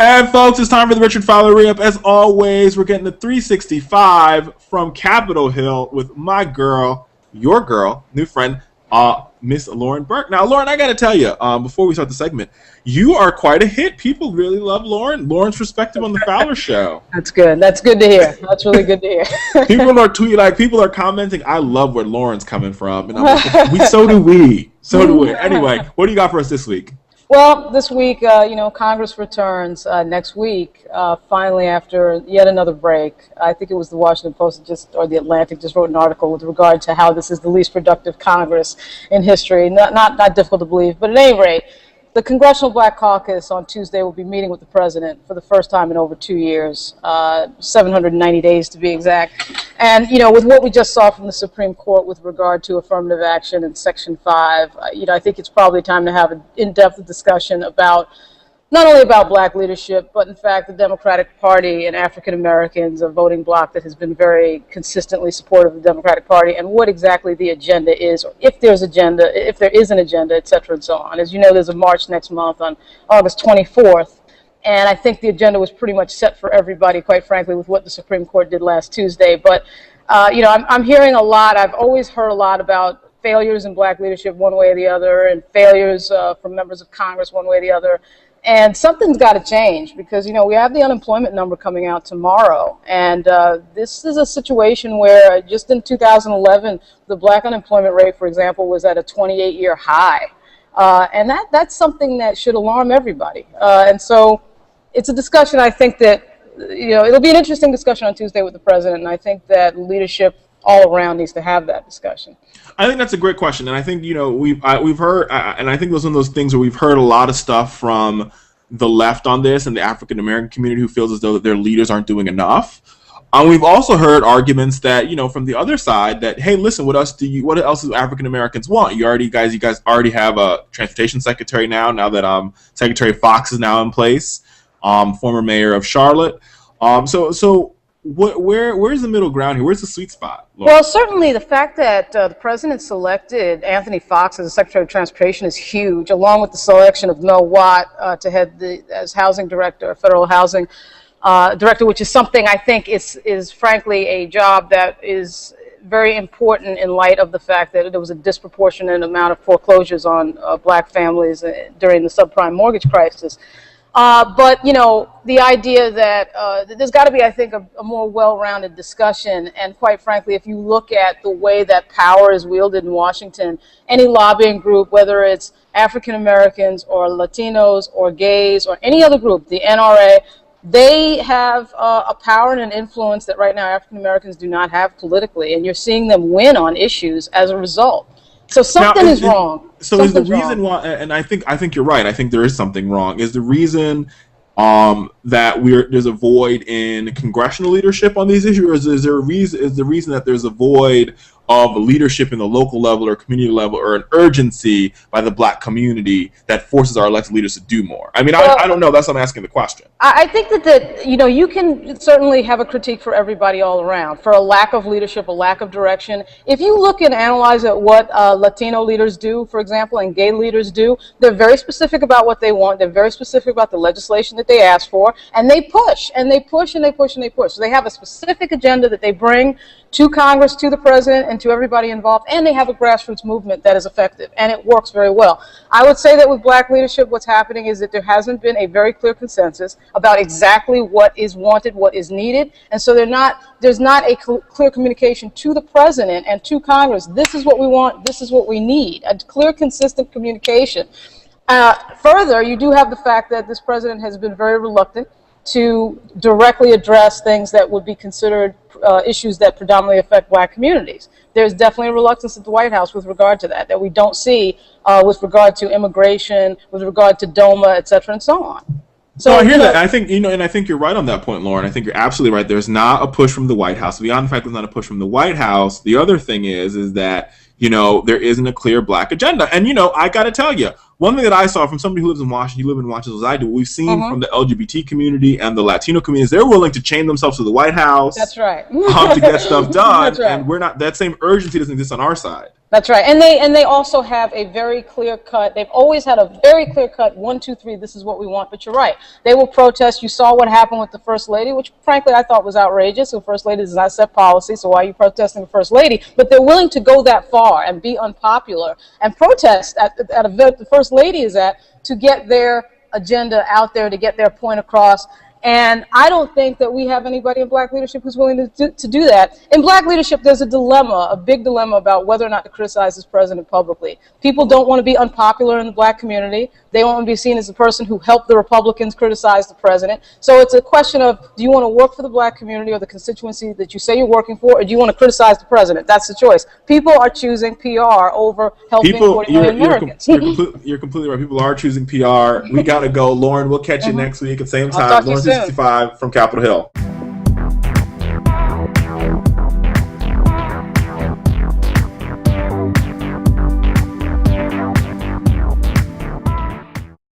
And folks, it's time for the Richard Fowler re-up. As always, we're getting the 365 from Capitol Hill with my girl, your girl, new friend, Miss Lauren Burke. Now, Lauren, I got to tell you, before we start the segment, you are quite a hit. People really love Lauren. Lauren's perspective on the Fowler show. That's good. That's good to hear. That's really good to hear. People are tweeting, people are commenting, I love where Lauren's coming from. And I'm like, so do we. So do we. Anyway, what do you got for us this week? Well, this week, Congress returns next week, finally after yet another break. I think it was the Washington Post or the Atlantic just wrote an article with regard to how this is the least productive Congress in history. Not difficult to believe, but at any rate, the Congressional Black Caucus on Tuesday will be meeting with the president for the first time in over 2 years, 790 days to be exact. And, with what we just saw from the Supreme Court with regard to affirmative action in Section 5, I think it's probably time to have an in-depth discussion about not only about black leadership, but in fact the Democratic Party and African Americans, a voting bloc that has been very consistently supportive of the Democratic Party, and what exactly the agenda is, or if there is an agenda, et cetera, and so on. As you know, there's a march next month on August 24th, and I think the agenda was pretty much set for everybody, quite frankly, with what the Supreme Court did last Tuesday. But, I'm hearing a lot, I've always heard a lot about failures in black leadership one way or the other, and failures from members of Congress one way or the other. And something's got to change because, we have the unemployment number coming out tomorrow. And this is a situation where just in 2011, the black unemployment rate, for example, was at a 28-year high. And that's something that should alarm everybody. And so it's a discussion, I think, that, it'll be an interesting discussion on Tuesday with the president. And I think that leadership all around needs to have that discussion. I think that's a great question, and I think we've heard, and I think those are those things where we've heard a lot of stuff from the left on this and the African American community who feels as though that their leaders aren't doing enough. We've also heard arguments that from the other side that, hey, listen, what else do African Americans want? You guys already have a transportation secretary now that Secretary Fox is now in place, former mayor of Charlotte. So. Where's the middle ground here? Where's the sweet spot, Lauren? Well, certainly the fact that the president selected Anthony Fox as the Secretary of Transportation is huge, along with the selection of Mel Watt to head as Housing Director, Federal Housing Director, which is something I think is frankly a job that is very important in light of the fact that there was a disproportionate amount of foreclosures on black families during the subprime mortgage crisis. But, the idea that there's got to be, I think, a more well-rounded discussion. And quite frankly, if you look at the way that power is wielded in Washington, any lobbying group, whether it's African Americans or Latinos or gays or any other group, the NRA, they have a power and an influence that right now African Americans do not have politically. And you're seeing them win on issues as a result. So something is wrong. So is the reason why, and I think you're right. I think there is something wrong. Is the reason that there's a void in congressional leadership on these issues, or is the reason that there's a void of leadership in the local level or community level, or an urgency by the black community that forces our elected leaders to do more? I mean, I don't know. That's why I'm asking the question. I think that you can certainly have a critique for everybody all around for a lack of leadership, a lack of direction. If you look and analyze at what Latino leaders do, for example, and gay leaders do, they're very specific about what they want. They're very specific about the legislation that they ask for, and they push and they push and they push and they push. So they have a specific agenda that they bring to Congress, to the president, and to everybody involved, and they have a grassroots movement that is effective, and it works very well. I would say that with black leadership, what's happening is that there hasn't been a very clear consensus about exactly what is wanted, what is needed, and so there's not a clear communication to the president and to Congress. This is what we want, this is what we need, a clear, consistent communication. Further, you do have the fact that this president has been very reluctant to directly address things that would be considered issues that predominantly affect black communities. There's definitely a reluctance at the White House with regard to that we don't see with regard to immigration, with regard to DOMA, et cetera, and so on. So I hear that. I think and I think you're right on that point, Lauren. I think you're absolutely right. There's not a push from the White House. Beyond the fact there's not a push from the White House, the other thing is that there isn't a clear black agenda. And I got to tell you, one thing that I saw from somebody who lives in Washington, you live in Washington as I do, we've seen from the LGBT community and the Latino communities, they're willing to chain themselves to the White House. That's right. To get stuff done. That's right. And we're not, that same urgency doesn't exist on our side. That's right, and they also have a very clear cut. They've always had a very clear cut 1, 2, 3. This is what we want. But you're right. They will protest. You saw what happened with the First Lady, which frankly I thought was outrageous. The First Lady does not set policy, so why are you protesting the First Lady? But they're willing to go that far and be unpopular and protest at an event the First Lady is at to get their agenda out there, to get their point across. And I don't think that we have anybody in black leadership who's willing to do that. In black leadership, there's a dilemma, a big dilemma about whether or not to criticize this president publicly. People don't want to be unpopular in the black community. They don't want to be seen as the person who helped the Republicans criticize the president. So it's a question of, do you want to work for the black community or the constituency that you say you're working for, or do you want to criticize the president? That's the choice. People are choosing PR over helping 40 million Americans. You're completely right. People are choosing PR. We got to go. Lauren, we'll catch you next week at the same time. Lauren 365 from Capitol Hill.